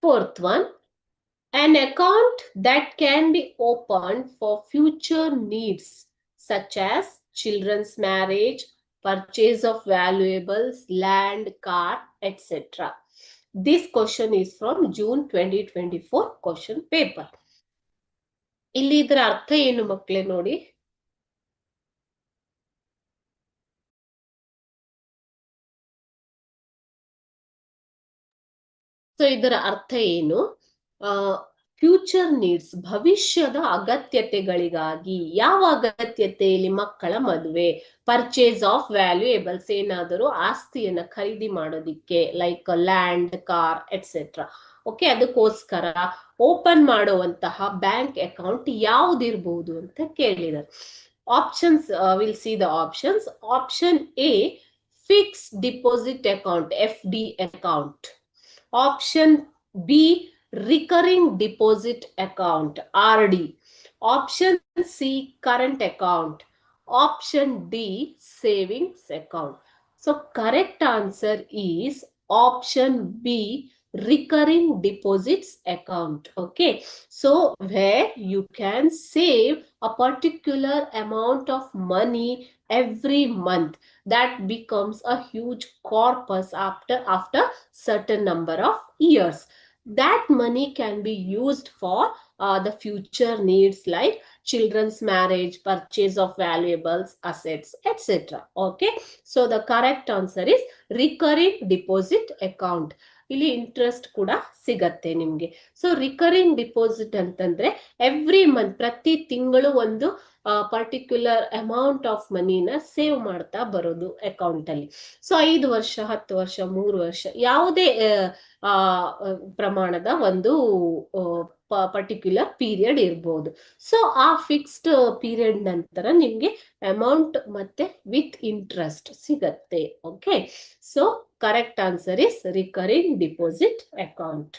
Fourth one, an account that can be opened for future needs such as children's marriage, purchase of valuables, land, car, etc. This question is from June 2024 question paper. ಇಲ್ಲಿ ಇದರ ಅರ್ಥ ಏನು ಮಕ್ಕಳೇ ನೋಡಿ. So ಇದರ ಅರ್ಥ ಏನು? Future needs, ಭವಿಷ್ಯದ ಅಗತ್ಯತೆಗಳಿಗಾಗಿ. ಯಾವ ಅಗತ್ಯತೆಯಲ್ಲಿ? ಮಕ್ಕಳ ಮದುವೆ, ಪರ್ಚೇಸ್ ಆಫ್ ವ್ಯಾಲ್ಯೂಯೇಬಲ್ಸ್, ಏನಾದರೂ ಆಸ್ತಿಯನ್ನ ಖರೀದಿ ಮಾಡೋದಿಕ್ಕೆ, like land, car et cetera. Okay, ಅದಕ್ಕೋಸ್ಕರ ಓಪನ್ ಮಾಡುವಂತಹ ಬ್ಯಾಂಕ್ ಅಕೌಂಟ್ ಯಾವ್ದಿರ್ಬಹುದು ಅಂತ ಕೇಳಿದ್ದಾರೆ. Options, will see the options. Option A, fix deposit account, FD account. Option B, recurring deposit account, RD. Option C, current account. Option D, savings account. So correct answer is option B, recurring deposits account. Okay, so where you can save a particular amount of money every month, that becomes a huge corpus after certain number of years. That money can be used for the future needs like children's marriage, purchase of valuables, assets, etc. Okay, so the correct answer is recurring deposit account. ಇಲ್ಲಿ interest ಕೂಡ ಸಿಗತ್ತೆ ನಿಮ್ಗೆ. So recurring deposit ಅಂತಂದ್ರೆ every month, ಪ್ರತಿ ತಿಂಗಳು ಒಂದು particular amount of ಮನಿನ save ಮಾಡ್ತಾ ಬರೋದು ಅಕೌಂಟ್ ಅಲ್ಲಿ. ಸೊ 5 ವರ್ಷ, 10 ವರ್ಷ, 3 ವರ್ಷ, ಯಾವುದೇ ಪ್ರಮಾಣದ ಒಂದು ಪರ್ಟಿಕ್ಯುಲರ್ ಪೀರಿಯಡ್ ಇರ್ಬೋದು. ಸೊ ಆ ಫಿಕ್ಸ್ಡ್ ಪೀರಿಯಡ್ ನಂತರ ನಿಮ್ಗೆ ಅಮೌಂಟ್ ಮತ್ತೆ ವಿತ್ ಇಂಟ್ರೆಸ್ಟ್ ಸಿಗತ್ತೆ. Okay, so correct answer is recurring deposit account.